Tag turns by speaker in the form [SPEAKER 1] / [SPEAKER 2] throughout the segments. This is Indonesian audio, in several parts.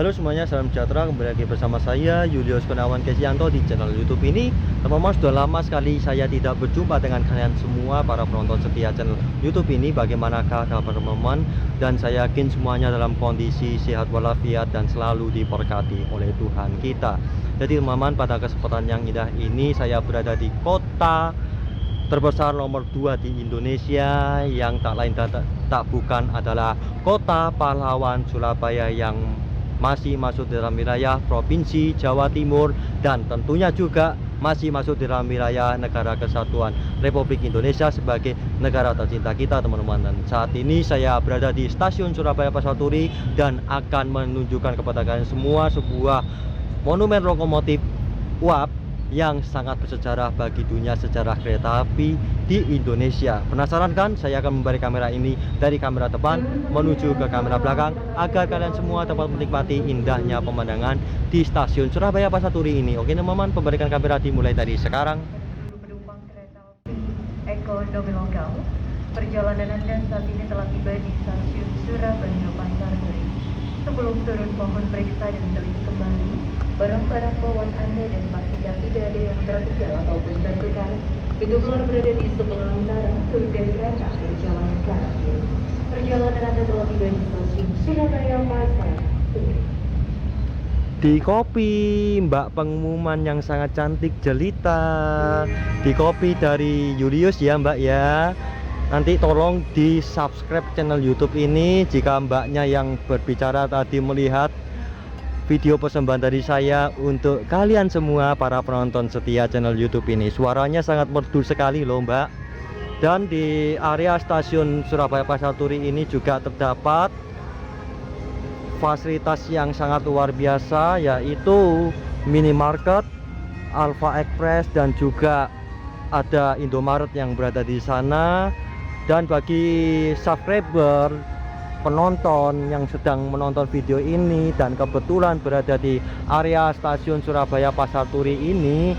[SPEAKER 1] Halo semuanya, salam sejahtera. Kembali lagi bersama saya Julius Gunawan Kesianto di channel YouTube ini. Teman-teman, sudah lama sekali saya tidak berjumpa dengan kalian semua para penonton setia channel YouTube ini. Bagaimanakah kabar teman-teman? Dan saya yakin semuanya dalam kondisi sehat walafiat dan selalu diberkati oleh Tuhan kita. Jadi teman-teman, pada kesempatan yang indah ini saya berada di kota terbesar nomor 2 di Indonesia, yang tak lain tak bukan adalah kota pahlawan Surabaya, yang masih masuk dalam wilayah Provinsi Jawa Timur dan tentunya juga masih masuk dalam wilayah Negara Kesatuan Republik Indonesia sebagai negara tercinta kita, teman-teman. Dan saat ini saya berada di stasiun Surabaya Pasar Turi dan akan menunjukkan kepada kalian semua sebuah monumen lokomotif uap yang sangat bersejarah bagi dunia sejarah kereta api di Indonesia. Penasaran kan? Saya akan membalik kamera ini dari kamera depan menuju ke kamera belakang agar kalian semua dapat menikmati indahnya pemandangan di stasiun Surabaya Pasar Turi ini. Oke teman-teman, pembalikan kamera dimulai dari sekarang.
[SPEAKER 2] Penumpang kereta api ekonomi lokal, perjalanan Anda saat ini telah tiba di stasiun Surabaya Pasar Turi. Sebelum turun, mohon periksa dan teliti kembali barang-barang bawaan Anda dan pastikan tidak ada yang tertinggal ataupun tertukar. Pintu keluar berada di sebelah utara, turun dari kereta berjalan ke arah kiri. Perjalanan Anda telah tiba di stasiun Surabaya Pasar Turi.
[SPEAKER 1] Di kopi Mbak pengumuman yang sangat cantik jelita. Di kopi dari Julius ya Mbak ya. Nanti tolong di subscribe channel YouTube ini jika mbaknya yang berbicara tadi melihat video persembahan dari saya untuk kalian semua para penonton setia channel YouTube ini. Suaranya sangat merdu sekali loh Mbak. Dan di area stasiun Surabaya Pasar Turi ini juga terdapat fasilitas yang sangat luar biasa, yaitu minimarket, Alfa Express, dan juga ada Indomaret yang berada di sana. Dan bagi subscriber penonton yang sedang menonton video ini dan kebetulan berada di area stasiun Surabaya Pasar Turi ini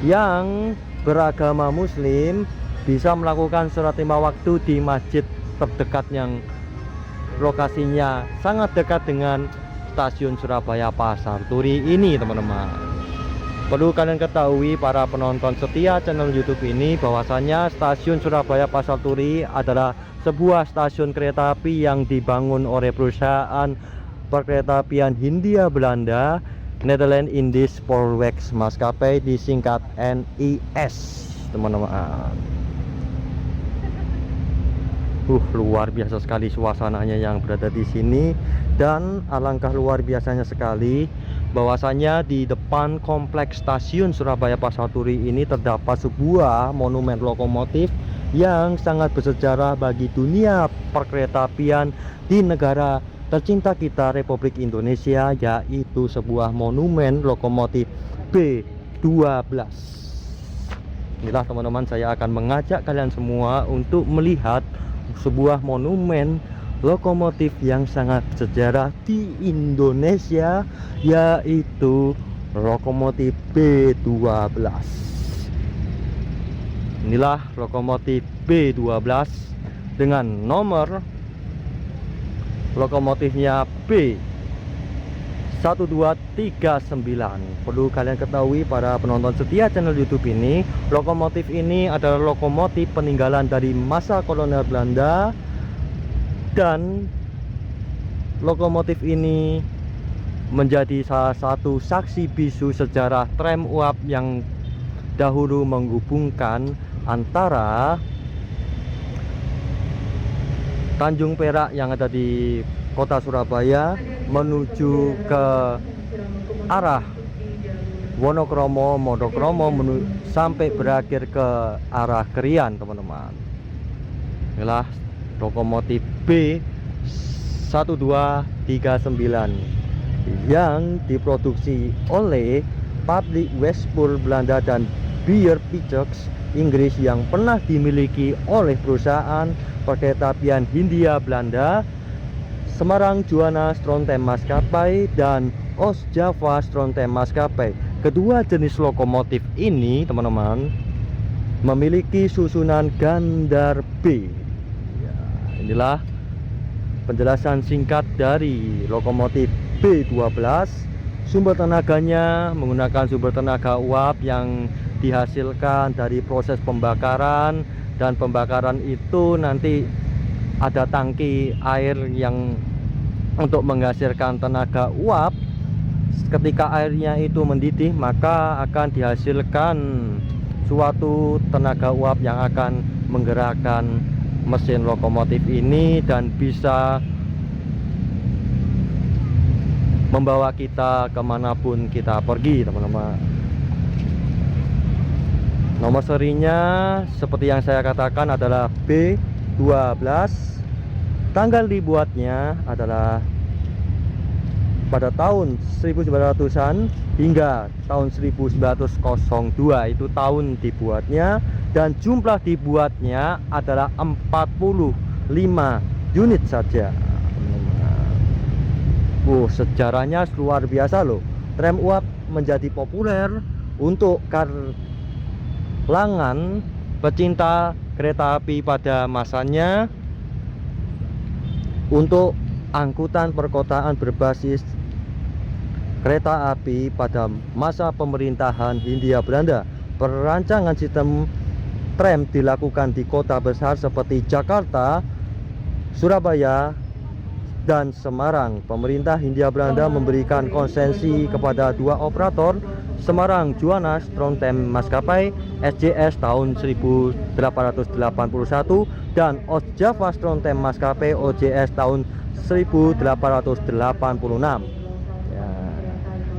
[SPEAKER 1] yang beragama Muslim, bisa melakukan sholat 5 waktu di masjid terdekat yang lokasinya sangat dekat dengan stasiun Surabaya Pasar Turi ini, teman-teman. Perlu kalian ketahui para penonton setia channel YouTube ini bahwasanya stasiun Surabaya Pasar Turi adalah sebuah stasiun kereta api yang dibangun oleh perusahaan perkeretaapian Hindia Belanda, Netherlands Indies Spoorweg maskapai disingkat NIS, teman-teman. Luar biasa sekali suasananya yang berada di sini, dan alangkah luar biasanya sekali bahwasanya di depan kompleks stasiun Surabaya Pasar Turi ini terdapat sebuah monumen lokomotif yang sangat bersejarah bagi dunia perkeretaapian di negara tercinta kita Republik Indonesia, yaitu sebuah monumen lokomotif B12. Inilah teman-teman, saya akan mengajak kalian semua untuk melihat sebuah monumen lokomotif yang sangat bersejarah di Indonesia, yaitu lokomotif B12. Inilah lokomotif B12 dengan nomor lokomotifnya B1239. Perlu kalian ketahui para penonton setia channel YouTube ini, lokomotif ini adalah lokomotif peninggalan dari masa kolonial Belanda, dan lokomotif ini menjadi salah satu saksi bisu sejarah tram uap yang dahulu menghubungkan antara Tanjung Perak yang ada di kota Surabaya menuju ke arah Wonokromo, sampai berakhir ke arah Krian, teman-teman. Inilah lokomotif B1239 yang diproduksi oleh Pabrik Westpool Belanda dan Beer Pitchers Inggris yang pernah dimiliki oleh perusahaan perkeretaapian Hindia Belanda, Semarang Juana Strontem maskapai dan Ostjava Strontem maskapai. Kedua jenis lokomotif ini, teman-teman, memiliki susunan gandar B. Inilah penjelasan singkat dari lokomotif B12. Sumber tenaganya menggunakan sumber tenaga uap yang dihasilkan dari proses pembakaran, dan pembakaran itu nanti ada tangki air yang untuk menghasilkan tenaga uap. Ketika airnya itu mendidih, maka akan dihasilkan suatu tenaga uap yang akan menggerakkan mesin lokomotif ini dan bisa membawa kita kemanapun kita pergi, teman-teman. Nomor serinya seperti yang saya katakan adalah B12. Tanggal dibuatnya adalah pada tahun 1900-an hingga tahun 1902, itu tahun dibuatnya, dan jumlah dibuatnya adalah 45 unit saja. Sejarahnya luar biasa loh. Tram uap menjadi populer untuk kalangan pecinta kereta api pada masanya, untuk angkutan perkotaan berbasis kereta api pada masa pemerintahan Hindia Belanda. Perancangan sistem tram dilakukan di kota besar seperti Jakarta, Surabaya, dan Semarang. Pemerintah Hindia Belanda memberikan konsesi kepada dua operator, Semarang Juana Strontem Maskapai SJS tahun 1881 dan Ostjava Strontem Maskapai OJS tahun 1886.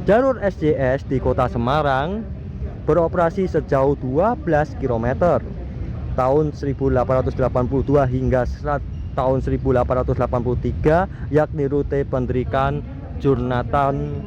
[SPEAKER 1] Jalur SJS di kota Semarang beroperasi sejauh 12 km tahun 1882 hingga tahun 1883, yakni rute Penderikan, Jomblang,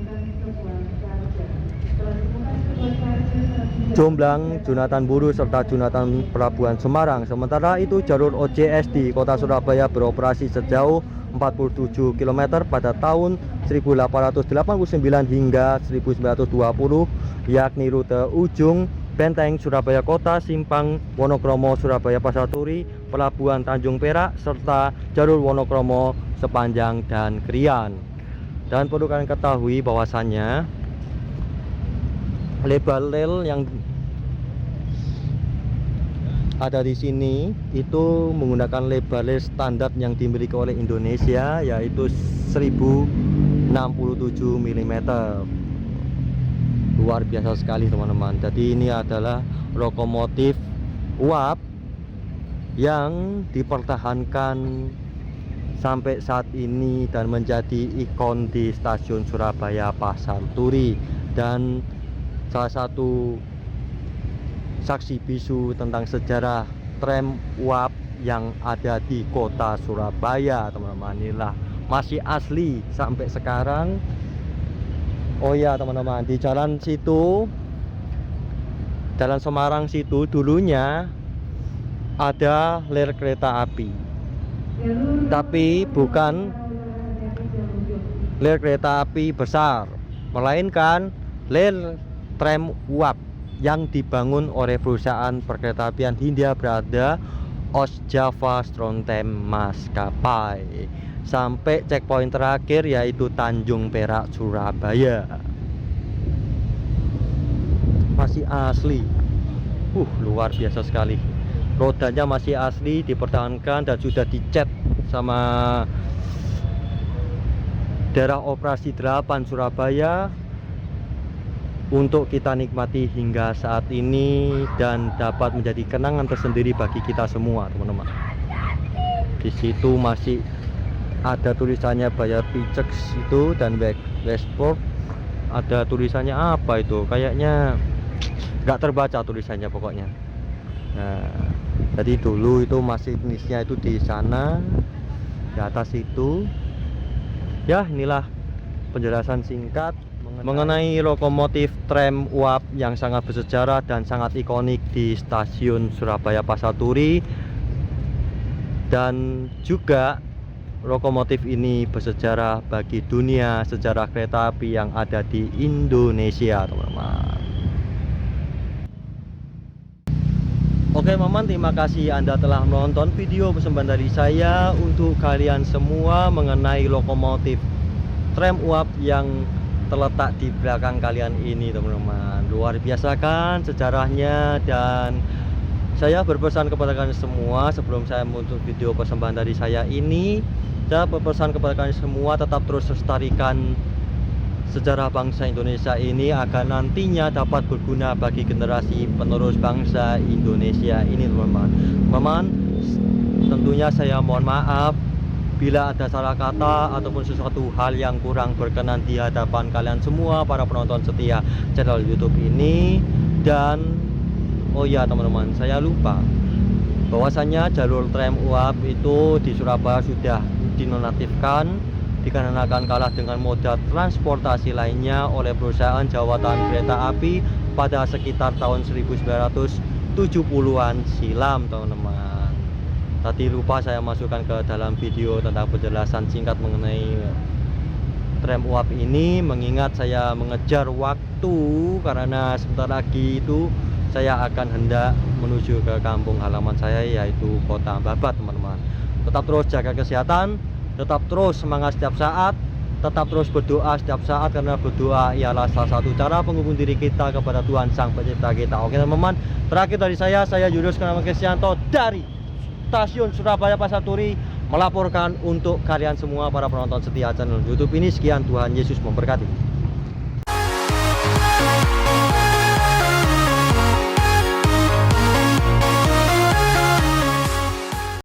[SPEAKER 1] Junatan Buru, serta Junatan Pelabuhan Semarang. Sementara itu jalur OJS di kota Surabaya beroperasi sejauh 47 km pada tahun 1889 hingga 1920, yakni rute Ujung, Benteng, Surabaya Kota, Simpang, Wonokromo, Surabaya Pasar Turi, Pelabuhan Tanjung Perak, serta jalur Wonokromo, Sepanjang, dan Krian. Dan perlu kalian ketahui bahwasannya lebar rel yang ada di sini itu menggunakan lebar rel standar yang dimiliki oleh Indonesia, yaitu 1067 mm. Luar biasa sekali, teman-teman. Jadi ini adalah lokomotif uap yang dipertahankan sampai saat ini dan menjadi ikon di stasiun Surabaya Pasar Turi, dan salah satu saksi bisu tentang sejarah tram uap yang ada di kota Surabaya, teman-teman. Inilah masih asli sampai sekarang. Oh ya, teman-teman, di jalan situ, Jalan Semarang situ, dulunya ada rel kereta api, tapi bukan rel kereta api besar, melainkan rel tram uap yang dibangun oleh perusahaan perkeretaapian Hindia Belanda Ostjava Strontem Maskapai sampai checkpoint terakhir, yaitu Tanjung Perak, Surabaya. Masih asli, luar biasa sekali. Rodanya masih asli, dipertahankan, dan sudah dicat sama daerah operasi 8 Surabaya untuk kita nikmati hingga saat ini, dan dapat menjadi kenangan tersendiri bagi kita semua, teman-teman. Di situ masih ada tulisannya bayar pijak itu, dan Westport ada tulisannya apa itu, kayaknya nggak terbaca tulisannya pokoknya. Nah, jadi dulu itu masih jenisnya itu di sana, di atas itu. Ya, inilah penjelasan singkat mengenai lokomotif tram uap yang sangat bersejarah dan sangat ikonik di stasiun Surabaya Pasar Turi. Dan juga lokomotif ini bersejarah bagi dunia sejarah kereta api yang ada di Indonesia, teman-teman. Oke, teman-teman, terima kasih Anda telah menonton video persembahan dari saya untuk kalian semua mengenai lokomotif tram uap yang terletak di belakang kalian ini, teman-teman. Luar biasa kan sejarahnya. Dan saya berpesan kepada kalian semua sebelum saya menutup video persembahan dari saya ini, saya berpesan kepada kalian semua tetap terus lestarikan sejarah bangsa Indonesia ini agar nantinya dapat berguna bagi generasi penerus bangsa Indonesia ini, teman-teman. Teman-teman, tentunya saya mohon maaf bila ada salah kata ataupun sesuatu hal yang kurang berkenan di hadapan kalian semua para penonton setia channel YouTube ini. Dan oh ya teman-teman, saya lupa bahwasanya jalur tram uap itu di Surabaya sudah dinonaktifkan dikarenakan kalah dengan moda transportasi lainnya oleh perusahaan jawatan kereta api pada sekitar tahun 1970-an silam, teman-teman. Tadi lupa saya masukkan ke dalam video tentang penjelasan singkat mengenai tram uap ini, mengingat saya mengejar waktu karena sebentar lagi itu saya akan hendak menuju ke kampung halaman saya, yaitu Kota Babat, teman-teman. Tetap terus jaga kesehatan, tetap terus semangat setiap saat, tetap terus berdoa setiap saat, karena berdoa ialah salah satu cara penghubung diri kita kepada Tuhan Sang Pencipta kita. Oke teman-teman, terakhir dari saya Julius Kurniawan Krisyanto dari Stasiun Surabaya Pasar Turi melaporkan untuk kalian semua para penonton setia channel YouTube ini. Sekian, Tuhan Yesus memberkati.